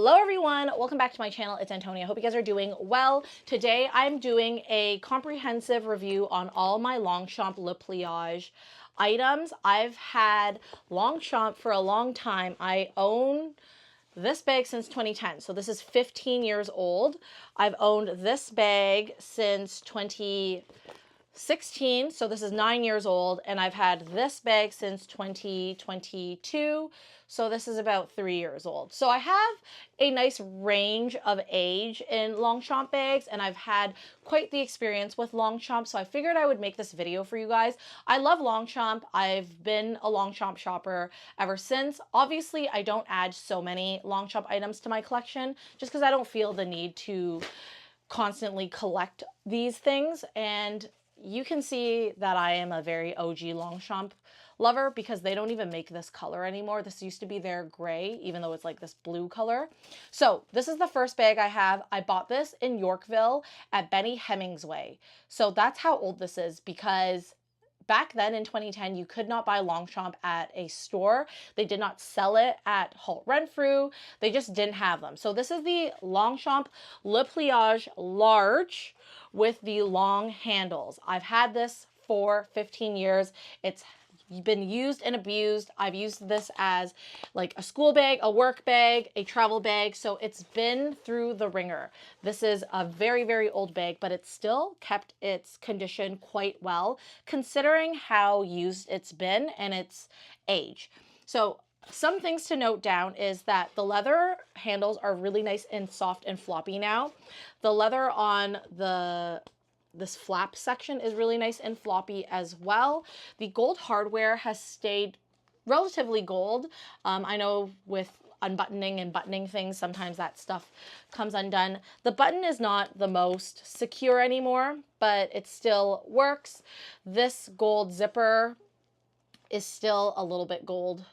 Hello everyone, welcome back to my channel. It's Antonia. Hope you guys are doing well. Today I'm doing a comprehensive review on all my Longchamp Le Pliage items. I've had Longchamp for a long time. I own this bag since 2010, so this is 15 years old. I've owned this bag since 2016, so this is 9 years old, and I've had this bag since 2022, so this is about 3 years old. So I have a nice range of age in Longchamp bags, and I've had quite the experience with Longchamp, so I figured I would make this video for you guys. I love Longchamp. I've been a Longchamp shopper ever since. Obviously, I don't add so many Longchamp items to my collection just because I don't feel the need to constantly collect these things, and you can see that I am a very OG Longchamp lover because they don't even make this color anymore. This used to be their gray, even though it's like this blue color. So this is the first bag I have. I bought this in Yorkville at Benny Hemmingsway. So that's how old this is, because back then in 2010, you could not buy Longchamp at a store. They did not sell it at Halt Renfrew. They just didn't have them. So this is the Longchamp Le Pliage Large with the long handles. I've had this for 15 years. It's been used and abused. I've used this as like a school bag, a work bag, a travel bag. So it's been through the ringer. This is a very, very old bag, but it's still kept its condition quite well, considering how used it's been and its age. So some things to note down is that the leather handles are really nice and soft and floppy now. The leather on this flap section is really nice and floppy as well. The gold hardware has stayed relatively gold. I know with unbuttoning and buttoning things, sometimes that stuff comes undone. The button is not the most secure anymore, but it still works. This gold zipper is still a little bit gold,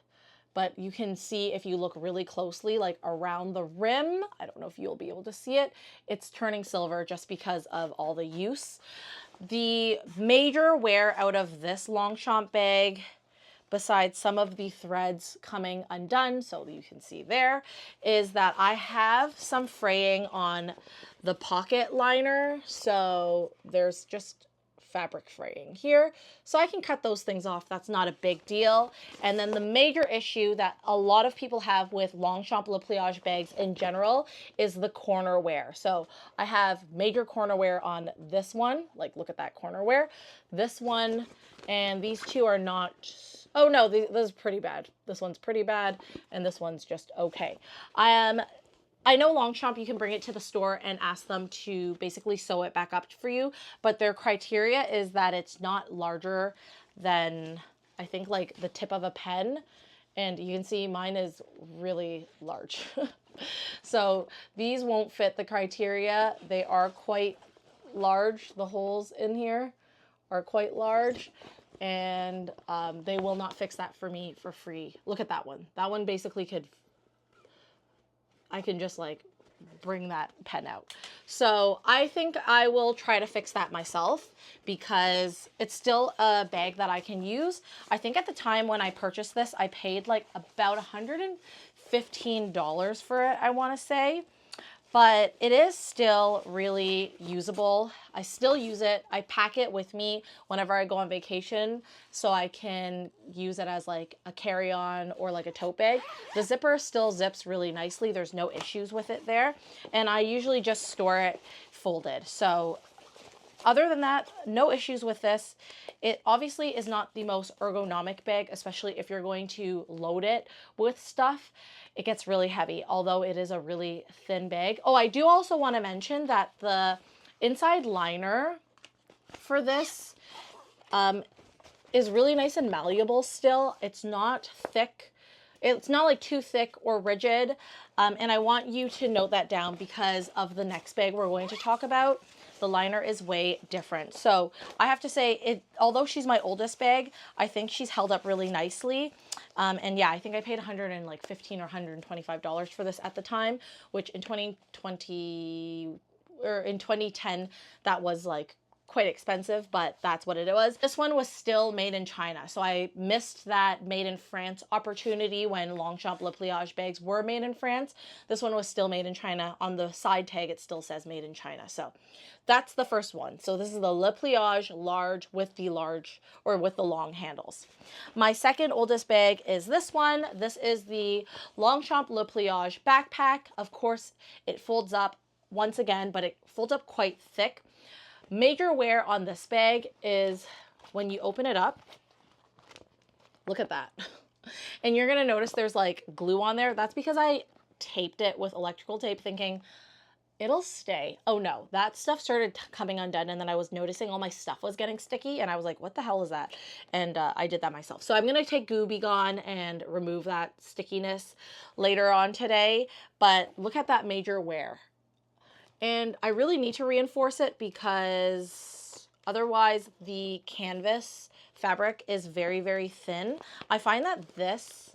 but you can see if you look really closely, like around the rim, I don't know if you'll be able to see it, it's turning silver just because of all the use. The major wear out of this Longchamp bag, besides some of the threads coming undone, so you can see there, is that I have some fraying on the pocket liner. So there's just fabric fraying here, so I can cut those things off. That's not a big deal. And then the major issue that a lot of people have with Longchamp Le Pliage bags in general is the corner wear. So I have major corner wear on this one, like look at that corner wear, this one, and these two are not, oh no, this is pretty bad. This one's pretty bad, and this one's just okay. I know Longchamp, you can bring it to the store and ask them to basically sew it back up for you, but their criteria is that it's not larger than, I think, like the tip of a pen. And you can see mine is really large. So these won't fit the criteria. They are quite large. The holes in here are quite large, and they will not fix that for me for free. Look at that one. That one basically could, I can just like bring that pen out. So I think I will try to fix that myself because it's still a bag that I can use. I think at the time when I purchased this, I paid like about $115 for it, I want to say. But it is still really usable. I still use it. I pack it with me whenever I go on vacation so I can use it as like a carry-on or like a tote bag. The zipper still zips really nicely. There's no issues with it there. And I usually just store it folded. So other than that, no issues with this. It obviously is not the most ergonomic bag, especially if you're going to load it with stuff. It gets really heavy, although it is a really thin bag. Oh, I do also want to mention that the inside liner for this is really nice and malleable still. It's not thick. It's not like too thick or rigid. And I want you to note that down because of the next bag we're going to talk about. The liner is way different. So I have to say, although she's my oldest bag, I think she's held up really nicely. And yeah, I think I paid $115 or $125 for this at the time, which in 2020 or in 2010, that was like quite expensive, but that's what it was. This one was still made in China, so I missed that made in France opportunity when Longchamp Le Pliage bags were made in France. This one was still made in China. On the side tag, it still says made in China. So that's the first one. So this is the Le Pliage large with the long handles. My second oldest bag is this one. This is the Longchamp Le Pliage backpack. Of course, it folds up once again, but it folds up quite thick. Major wear on this bag is when you open it up, look at that. And you're gonna notice there's like glue on there. That's because I taped it with electrical tape thinking it'll stay. Oh no, that stuff started coming undone, and then I was noticing all my stuff was getting sticky, and I was like, what the hell is that? And I did that myself. So I'm gonna take Gooby Gone and remove that stickiness later on today, but look at that major wear. And I really need to reinforce it because otherwise the canvas fabric is very, very thin. I find that this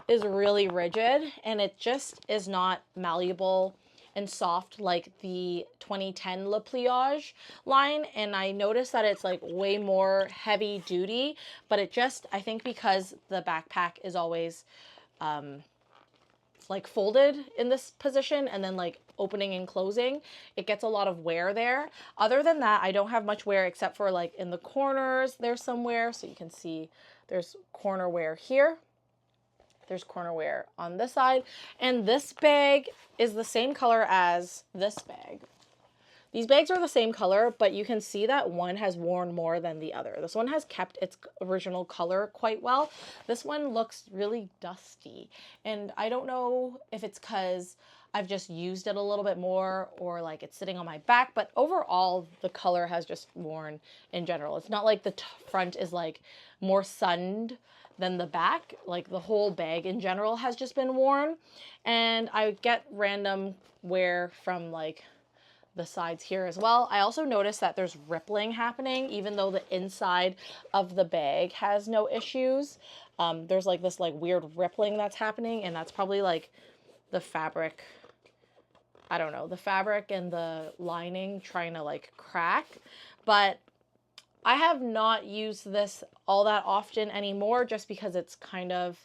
is really rigid and it just is not malleable and soft like the 2010 Le Pliage line. And I noticed that it's like way more heavy duty, but it just, I think because the backpack is always like folded in this position and then like opening and closing, it gets a lot of wear there. Other than that, I don't have much wear except for like in the corners, there's some wear. So you can see there's corner wear here. There's corner wear on this side. And this bag is the same color as this bag. These bags are the same color, but you can see that one has worn more than the other. This one has kept its original color quite well. This one looks really dusty. And I don't know if it's because I've just used it a little bit more or like it's sitting on my back, but overall the color has just worn in general. It's not like the front is like more sunned than the back. Like the whole bag in general has just been worn. And I get random wear from like the sides here as well. I also noticed that there's rippling happening even though the inside of the bag has no issues. There's like this like weird rippling that's happening, and that's probably like the fabric, I don't know, the fabric and the lining trying to like crack. But I have not used this all that often anymore just because it's kind of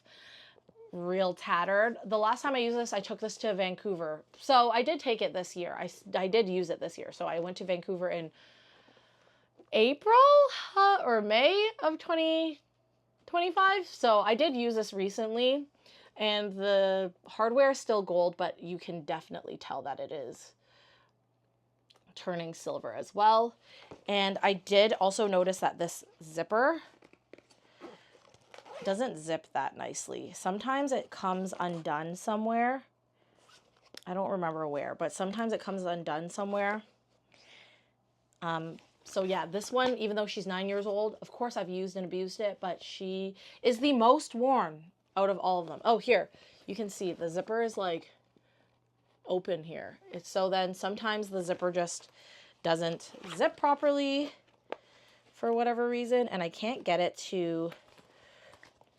real tattered. The last time I used this, I took this to Vancouver. So I did take it this year. I did use it this year. So I went to Vancouver in April or May of 2025. So I did use this recently, and the hardware is still gold, but you can definitely tell that it is turning silver as well. And I did also notice that this zipper doesn't zip that nicely. Sometimes it comes undone somewhere. I don't remember where, but sometimes it comes undone somewhere. So yeah, this one, even though she's 9 years old, of course I've used and abused it, but she is the most worn out of all of them. Oh, here, you can see the zipper is like open here. It's so then sometimes the zipper just doesn't zip properly for whatever reason, and I can't get it to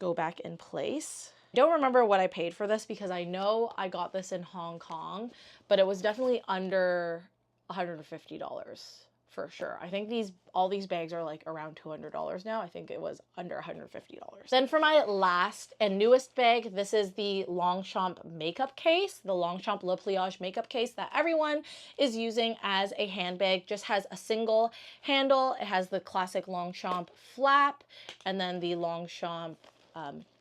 go back in place. I don't remember what I paid for this because I know I got this in Hong Kong, but it was definitely under $150 for sure. I think all these bags are like around $200 now. I think it was under $150. Then for my last and newest bag, this is the Longchamp makeup case, the Longchamp Le Pliage makeup case that everyone is using as a handbag. Just has a single handle. It has the classic Longchamp flap and then the Longchamp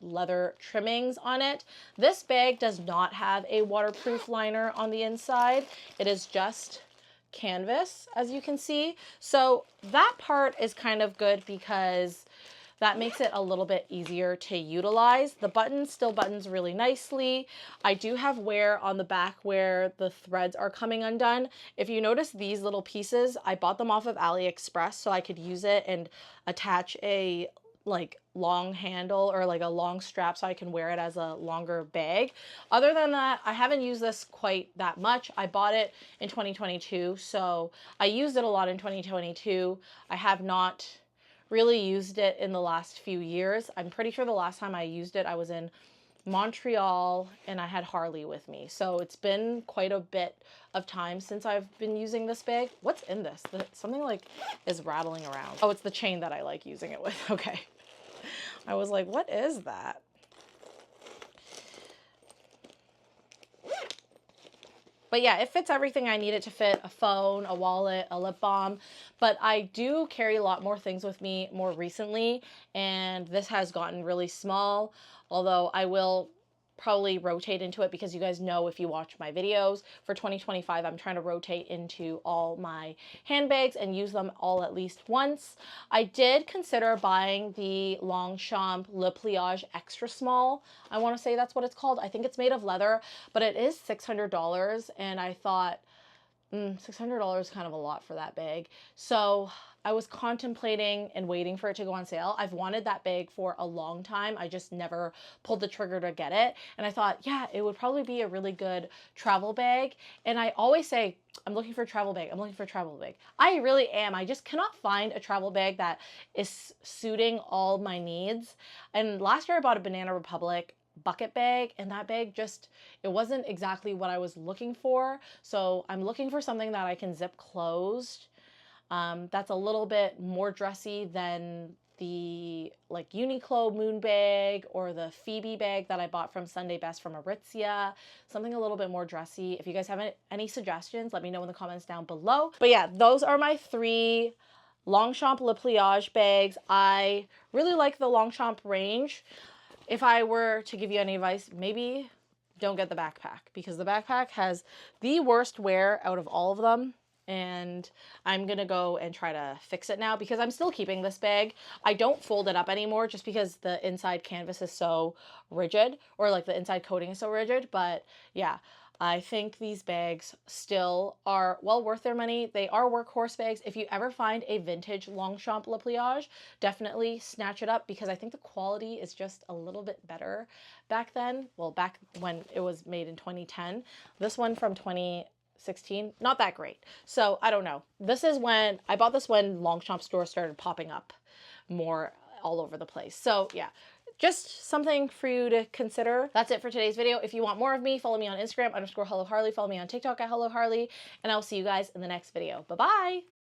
leather trimmings on it. This bag does not have a waterproof liner on the inside. It is just canvas, as you can see. So that part is kind of good because that makes it a little bit easier to utilize. The buttons still buttons really nicely. I do have wear on the back where the threads are coming undone. If you notice these little pieces, I bought them off of AliExpress so I could use it and attach a like long handle or like a long strap so I can wear it as a longer bag. Other than that, I haven't used this quite that much. I bought it in 2022, so I used it a lot in 2022. I have not really used it in the last few years. I'm pretty sure the last time I used it, I was in Montreal, and I had Harley with me. So it's been quite a bit of time since I've been using this bag. What's in this? Something like is rattling around. Oh, it's the chain that I like using it with. Okay. I was like, what is that? But yeah, it fits everything I need it to fit: a phone, a wallet, a lip balm. But I do carry a lot more things with me more recently, and this has gotten really small, although I will probably rotate into it, because you guys know, if you watch my videos, for 2025, I'm trying to rotate into all my handbags and use them all at least once. I did consider buying the Longchamp Le Pliage extra small. I want to say that's what it's called. I think it's made of leather, but it is $600, and I thought, $600 is kind of a lot for that bag. So I was contemplating and waiting for it to go on sale. I've wanted that bag for a long time. I just never pulled the trigger to get it. And I thought, yeah, it would probably be a really good travel bag. And I always say, I'm looking for a travel bag. I'm looking for a travel bag. I really am. I just cannot find a travel bag that is suiting all my needs. And last year I bought a Banana Republic bucket bag, and that bag just, it wasn't exactly what I was looking for. So I'm looking for something that I can zip closed, that's a little bit more dressy than the like Uniqlo moon bag or the Phoebe bag that I bought from Sunday Best from Aritzia. Something a little bit more dressy. If you guys have any suggestions, let me know in the comments down below. But yeah, those are my 3 Longchamp Le Pliage bags. I really like the Longchamp range. If I were to give you any advice, maybe don't get the backpack, because the backpack has the worst wear out of all of them. And I'm going to go and try to fix it now, because I'm still keeping this bag. I don't fold it up anymore just because the inside canvas is so rigid, or like the inside coating is so rigid. But yeah, I think these bags still are well worth their money. They are workhorse bags. If you ever find a vintage Longchamp Le Pliage, definitely snatch it up, because I think the quality is just a little bit better back then. Well, back when it was made in 2010. This one from 2016, not that great. So I don't know. This is when I bought this, when Longchamp stores started popping up more all over the place. So yeah, just something for you to consider. That's it for today's video. If you want more of me, follow me on Instagram _HelloHarley. Follow me on TikTok at HelloHarley, and I'll see you guys in the next video. Bye-bye.